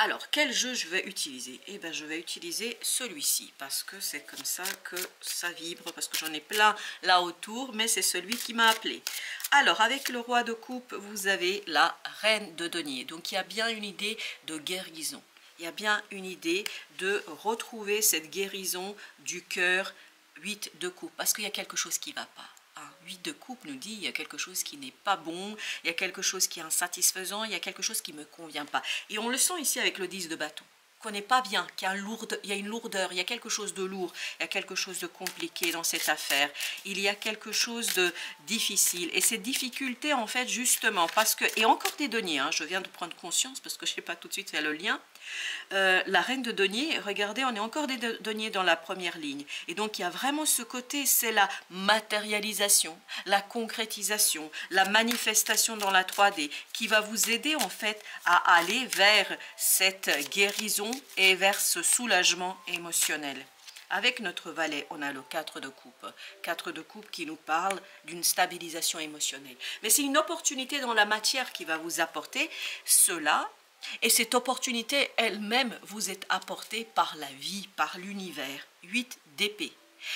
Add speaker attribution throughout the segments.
Speaker 1: Alors, quel jeu je vais utiliser? Eh bien, je vais utiliser celui-ci, parce que c'est comme ça que ça vibre, parce que j'en ai plein là autour, mais c'est celui qui m'a appelé. Alors, avec le roi de coupe, vous avez la reine de denier. Donc, il y a bien une idée de guérison. Il y a bien une idée de retrouver cette guérison du cœur 8 de coupe, parce qu'il y a quelque chose qui ne va pas. 8 de coupe nous dit il y a quelque chose qui n'est pas bon, il y a quelque chose qui est insatisfaisant, il y a quelque chose qui ne me convient pas. Et on le sent ici avec le 10 de bâton, qu'on n'est pas bien, qu'il y a une lourdeur, il y a quelque chose de lourd, il y a quelque chose de compliqué dans cette affaire, il y a quelque chose de difficile. Et cette difficulté, en fait, justement, parce que, et encore des deniers, je viens de prendre conscience, parce que je n'ai pas tout de suite fait le lien, la reine de denier, regardez, on est encore des deniers dans la première ligne. Et donc, il y a vraiment ce côté, c'est la matérialisation, la concrétisation, la manifestation dans la 3D qui va vous aider en fait à aller vers cette guérison et vers ce soulagement émotionnel. Avec notre valet, on a le 4 de coupe. 4 de coupe qui nous parle d'une stabilisation émotionnelle. Mais c'est une opportunité dans la matière qui va vous apporter cela. Et cette opportunité elle-même vous est apportée par la vie, par l'univers. 8 d'épée.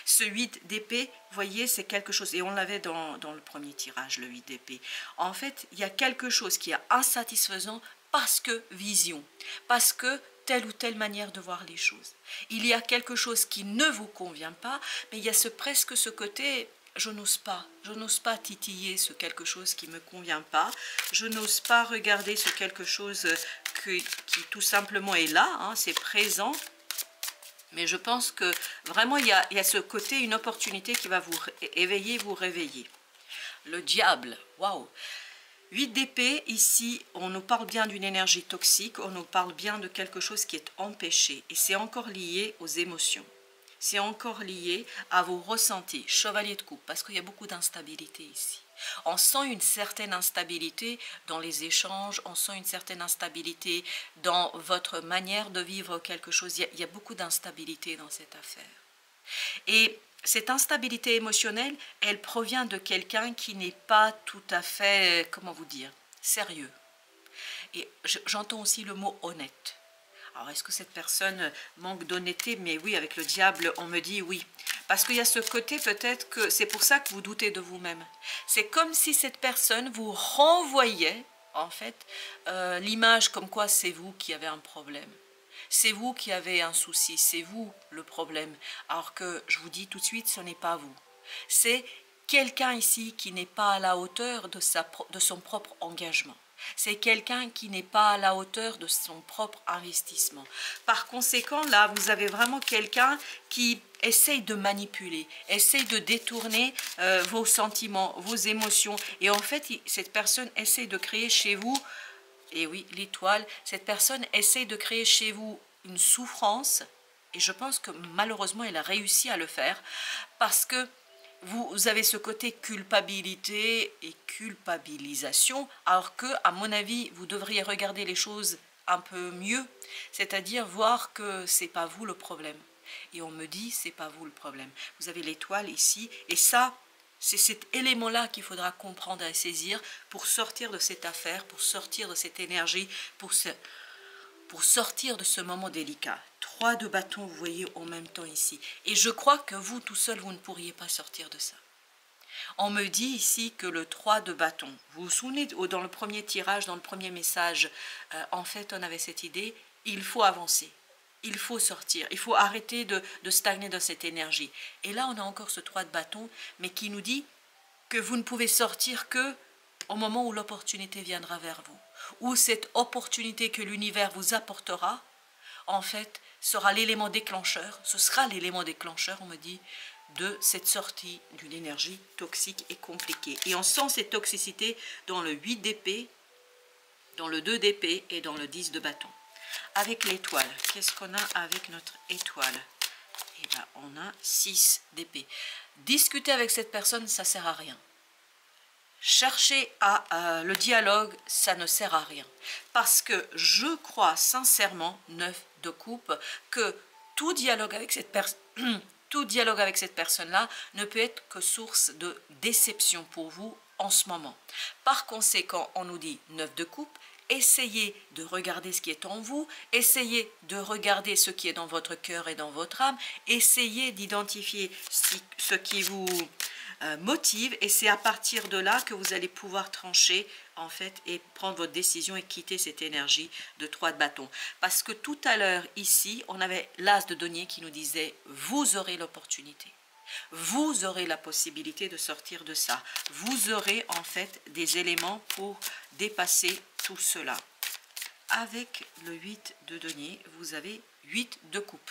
Speaker 1: Ce 8 d'épée, vous voyez, c'est quelque chose, et on l'avait dans le premier tirage, le 8 d'épée. En fait, il y a quelque chose qui est insatisfaisant parce que vision, parce que telle ou telle manière de voir les choses. Il y a quelque chose qui ne vous convient pas, mais il y a presque ce côté... Je n'ose pas titiller ce quelque chose qui ne me convient pas, je n'ose pas regarder ce quelque chose qui tout simplement est là, c'est présent, mais je pense que vraiment il y a ce côté, une opportunité qui va vous éveiller, vous réveiller. Le diable, waouh! 8 d'épée, ici, on nous parle bien d'une énergie toxique, on nous parle bien de quelque chose qui est empêché, et c'est encore lié aux émotions. C'est encore lié à vos ressentis, chevalier de coupe, parce qu'il y a beaucoup d'instabilité ici. On sent une certaine instabilité dans les échanges, on sent une certaine instabilité dans votre manière de vivre quelque chose. Il y a beaucoup d'instabilité dans cette affaire. Et cette instabilité émotionnelle, elle provient de quelqu'un qui n'est pas tout à fait, comment vous dire, sérieux. Et j'entends aussi le mot honnête. Alors, est-ce que cette personne manque d'honnêteté? Mais oui, avec le diable, on me dit oui. Parce qu'il y a ce côté, peut-être que c'est pour ça que vous doutez de vous-même. C'est comme si cette personne vous renvoyait, en fait, l'image comme quoi c'est vous qui avez un problème. C'est vous qui avez un souci, c'est vous le problème. Alors que, je vous dis tout de suite, ce n'est pas vous. C'est quelqu'un ici qui n'est pas à la hauteur de son propre engagement. C'est quelqu'un qui n'est pas à la hauteur de son propre investissement. Par conséquent, là, vous avez vraiment quelqu'un qui essaye de manipuler, essaye de détourner vos sentiments, vos émotions. Et en fait, cette personne essaye de créer chez vous, et oui, l'étoile, cette personne essaye de créer chez vous une souffrance. Et je pense que malheureusement, elle a réussi à le faire parce que vous avez ce côté culpabilité et culpabilisation, alors que, à mon avis, vous devriez regarder les choses un peu mieux, c'est-à-dire voir que c'est pas vous le problème. Et on me dit, c'est pas vous le problème. Vous avez l'étoile ici, et ça, c'est cet élément-là qu'il faudra comprendre et saisir pour sortir de cette affaire, pour sortir de cette énergie, pour sortir de ce moment délicat. 3 de bâton, vous voyez, en même temps ici. Et je crois que vous, tout seul, vous ne pourriez pas sortir de ça. On me dit ici que le 3 de bâton, vous vous souvenez, dans le premier tirage, dans le premier message, en fait, on avait cette idée, il faut avancer, il faut sortir, il faut arrêter de stagner dans cette énergie. Et là, on a encore ce 3 de bâton, mais qui nous dit que vous ne pouvez sortir que au moment où l'opportunité viendra vers vous, où cette opportunité que l'univers vous apportera, en fait, sera l'élément déclencheur, ce sera l'élément déclencheur, on me dit, de cette sortie d'une énergie toxique et compliquée. Et on sent cette toxicité dans le 8 d'épée, dans le 2 d'épée et dans le 10 de bâton. Avec l'étoile, qu'est-ce qu'on a avec notre étoile? Eh bien, on a 6 d'épée. Discuter avec cette personne, ça ne sert à rien. Chercher le dialogue, ça ne sert à rien. Parce que je crois sincèrement, 9 de coupe, que tout dialogue avec cette personne-là ne peut être que source de déception pour vous en ce moment. Par conséquent, on nous dit 9 de coupe, essayez de regarder ce qui est en vous, essayez de regarder ce qui est dans votre cœur et dans votre âme, essayez d'identifier ce qui vous motive, et c'est à partir de là que vous allez pouvoir trancher en fait et prendre votre décision et quitter cette énergie de 3 de bâton. Parce que tout à l'heure ici, on avait l'as de denier qui nous disait vous aurez l'opportunité. Vous aurez la possibilité de sortir de ça. Vous aurez en fait des éléments pour dépasser tout cela. Avec le 8 de denier, vous avez 8 de coupe.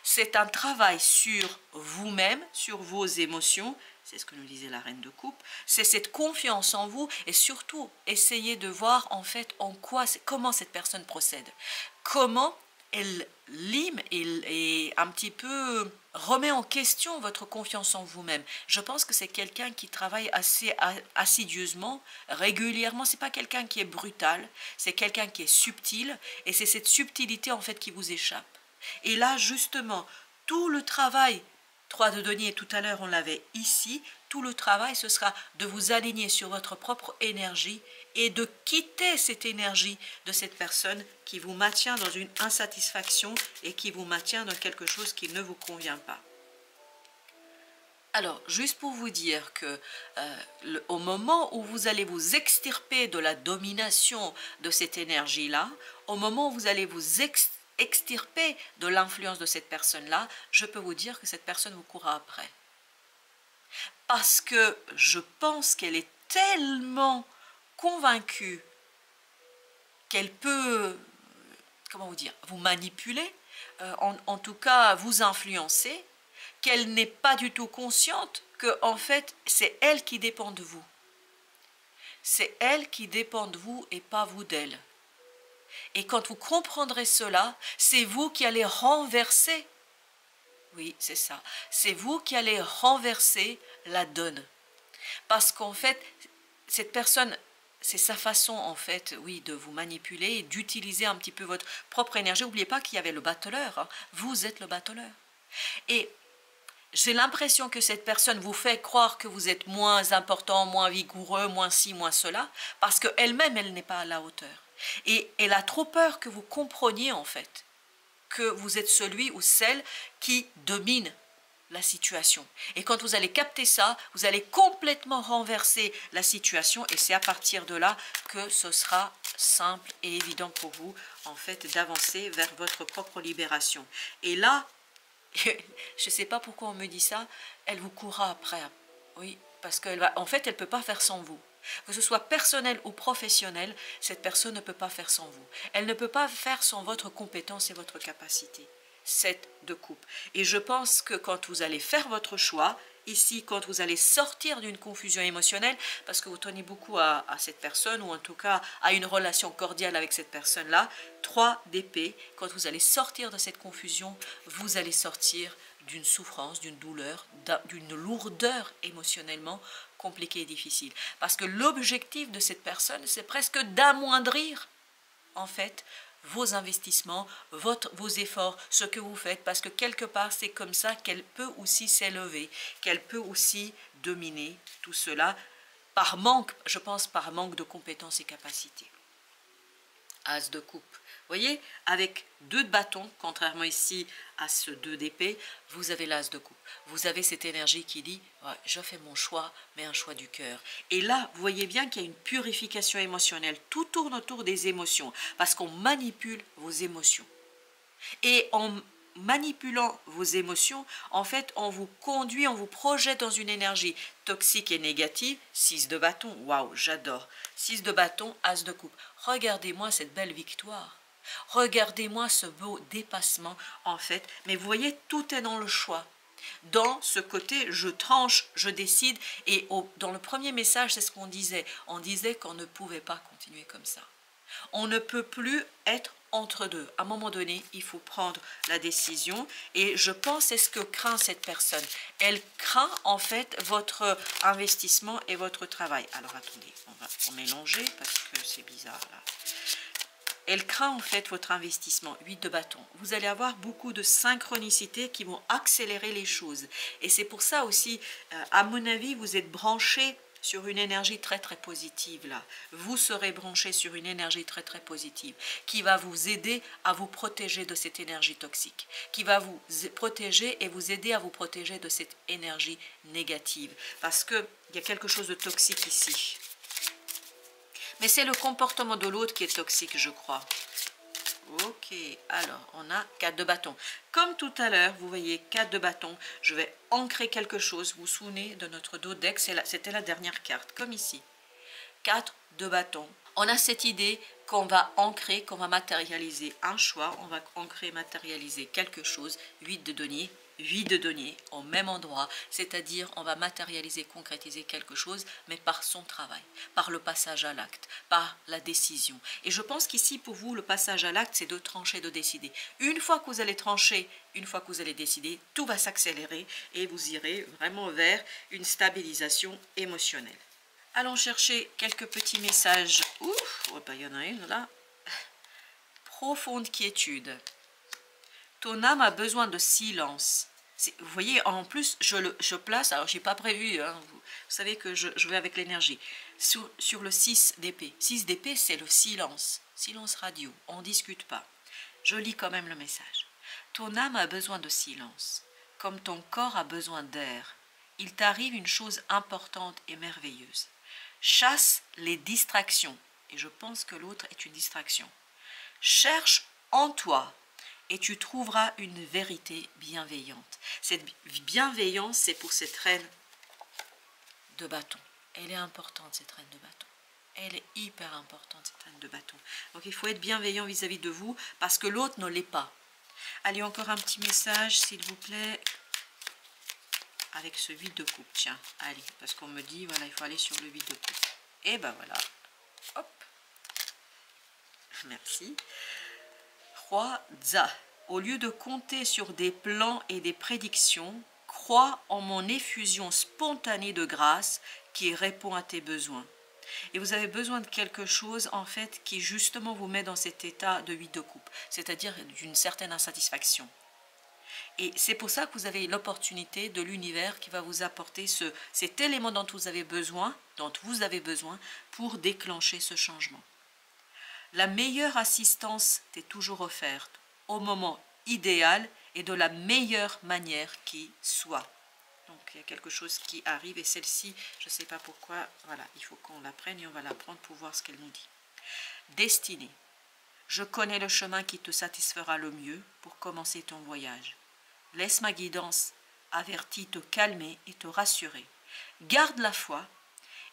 Speaker 1: C'est un travail sur vous-même, sur vos émotions. C'est ce que nous disait la reine de coupe. C'est cette confiance en vous et surtout essayez de voir en fait comment cette personne procède. Comment elle lime et un petit peu remet en question votre confiance en vous-même. Je pense que c'est quelqu'un qui travaille assez assidieusement, régulièrement. C'est pas quelqu'un qui est brutal, c'est quelqu'un qui est subtil et c'est cette subtilité en fait qui vous échappe. Et là justement, tout le travail, 3 de denier tout à l'heure on l'avait ici, tout le travail ce sera de vous aligner sur votre propre énergie et de quitter cette énergie de cette personne qui vous maintient dans une insatisfaction et qui vous maintient dans quelque chose qui ne vous convient pas. Alors, juste pour vous dire que au moment où vous allez vous extirper de la domination de cette énergie-là, au moment où vous allez vous extirper de l'influence de cette personne-là, je peux vous dire que cette personne vous courra après. Parce que je pense qu'elle est tellement convaincue qu'elle peut, comment vous dire, vous manipuler, en tout cas vous influencer, qu'elle n'est pas du tout consciente que en fait c'est elle qui dépend de vous. C'est elle qui dépend de vous et pas vous d'elle. Et quand vous comprendrez cela, c'est vous qui allez renverser, oui c'est ça, c'est vous qui allez renverser la donne. Parce qu'en fait, cette personne, c'est sa façon en fait, oui, de vous manipuler et d'utiliser un petit peu votre propre énergie. N'oubliez pas qu'il y avait le battleur, hein. Vous êtes le battleur. Et j'ai l'impression que cette personne vous fait croire que vous êtes moins important, moins vigoureux, moins ci, moins cela, parce qu'elle-même, elle n'est pas à la hauteur. Et elle a trop peur que vous compreniez en fait que vous êtes celui ou celle qui domine la situation. Et quand vous allez capter ça, vous allez complètement renverser la situation et c'est à partir de là que ce sera simple et évident pour vous en fait d'avancer vers votre propre libération. Et là, je ne sais pas pourquoi on me dit ça, elle vous courra après. Oui, parce qu'elle va, en fait, elle ne peut pas faire sans vous. Que ce soit personnel ou professionnel, cette personne ne peut pas faire sans vous. Elle ne peut pas faire sans votre compétence et votre capacité. 7 de coupe. Et je pense que quand vous allez faire votre choix, ici, quand vous allez sortir d'une confusion émotionnelle, parce que vous tenez beaucoup à cette personne, ou en tout cas à une relation cordiale avec cette personne-là, 3 d'épée, quand vous allez sortir de cette confusion, vous allez sortir d'une souffrance, d'une douleur, d'une lourdeur émotionnellement compliquée et difficile. Parce que l'objectif de cette personne, c'est presque d'amoindrir, en fait, vos investissements, vos efforts, ce que vous faites, parce que quelque part, c'est comme ça qu'elle peut aussi s'élever, qu'elle peut aussi dominer tout cela, par manque, je pense, par manque de compétences et capacités. As de coupe. Vous voyez, avec 2 de bâton, contrairement ici à ce 2 d'épée, vous avez l'as de coupe. Vous avez cette énergie qui dit ouais, je fais mon choix, mais un choix du cœur. Et là, vous voyez bien qu'il y a une purification émotionnelle. Tout tourne autour des émotions, parce qu'on manipule vos émotions. Et en manipulant vos émotions, en fait, on vous conduit, on vous projette dans une énergie toxique et négative. 6 de bâton, waouh, j'adore. 6 de bâton, as de coupe. Regardez-moi cette belle victoire. Regardez-moi ce beau dépassement, en fait. Mais vous voyez, tout est dans le choix. Dans ce côté, je tranche, je décide. Et dans le premier message, c'est ce qu'on disait. On disait qu'on ne pouvait pas continuer comme ça. On ne peut plus être entre deux. À un moment donné, il faut prendre la décision. Et je pense c'est ce que craint cette personne. Elle craint en fait votre investissement et votre travail. Alors attendez, on va mélanger parce que c'est bizarre là. Elle craint en fait votre investissement. 8 de bâton. Vous allez avoir beaucoup de synchronicité qui vont accélérer les choses. Et c'est pour ça aussi, à mon avis, vous êtes branché sur une énergie très très positive là. Vous serez branché sur une énergie très très positive qui va vous aider à vous protéger de cette énergie toxique, qui va vous protéger et vous aider à vous protéger de cette énergie négative. Parce qu'il y a quelque chose de toxique ici. Mais c'est le comportement de l'autre qui est toxique, je crois. Ok, alors on a 4 de bâton. Comme tout à l'heure, vous voyez 4 de bâton. Je vais ancrer quelque chose. Vous vous souvenez de notre dos deck, c'était la dernière carte, comme ici. 4 de bâton. On a cette idée qu'on va ancrer, qu'on va matérialiser un choix. On va ancrer, matérialiser quelque chose. 8 de denier. 8 de denier au même endroit, c'est-à-dire on va matérialiser, concrétiser quelque chose, mais par son travail, par le passage à l'acte, par la décision. Et je pense qu'ici, pour vous, le passage à l'acte, c'est de trancher, de décider. Une fois que vous allez trancher, une fois que vous allez décider, tout va s'accélérer et vous irez vraiment vers une stabilisation émotionnelle. Allons chercher quelques petits messages. Ouf, oh ben, il y en a une là. Profonde quiétude. Ton âme a besoin de silence. Vous voyez, en plus, je place, alors je n'ai pas prévu, hein, vous savez que je vais avec l'énergie, sur le 6 d'épée. 6 d'épée, c'est le silence. Silence radio, on ne discute pas. Je lis quand même le message. Ton âme a besoin de silence, comme ton corps a besoin d'air. Il t'arrive une chose importante et merveilleuse. Chasse les distractions, et je pense que l'autre est une distraction. Cherche en toi, et tu trouveras une vérité bienveillante. Cette bienveillance, c'est pour cette reine de bâton. Elle est importante, cette reine de bâton. Elle est hyper importante, cette reine de bâton. Donc il faut être bienveillant vis-à-vis de vous, parce que l'autre ne l'est pas. Allez, encore un petit message, s'il vous plaît, avec ce 8 de coupe. Tiens, allez, parce qu'on me dit, voilà, il faut aller sur le 8 de coupe. Et ben voilà. Hop. Merci. Roi Za, au lieu de compter sur des plans et des prédictions, crois en mon effusion spontanée de grâce qui répond à tes besoins. Et vous avez besoin de quelque chose en fait qui justement vous met dans cet état de 8 de coupe, c'est-à-dire d'une certaine insatisfaction. Et c'est pour ça que vous avez l'opportunité de l'univers qui va vous apporter cet élément dont vous avez besoin pour déclencher ce changement. La meilleure assistance t'est toujours offerte au moment idéal et de la meilleure manière qui soit. Donc il y a quelque chose qui arrive et celle-ci, je ne sais pas pourquoi, voilà, il faut qu'on la prenne et on va la prendre pour voir ce qu'elle nous dit. Destinée, je connais le chemin qui te satisfera le mieux pour commencer ton voyage. Laisse ma guidance avertie te calmer et te rassurer. Garde la foi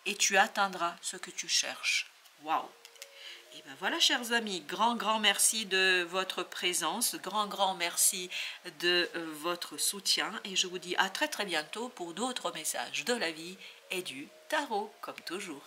Speaker 1: et tu atteindras ce que tu cherches. Waouh! Et bien voilà, chers amis, grand merci de votre présence, grand merci de votre soutien et je vous dis à très bientôt pour d'autres messages de la vie et du tarot, comme toujours.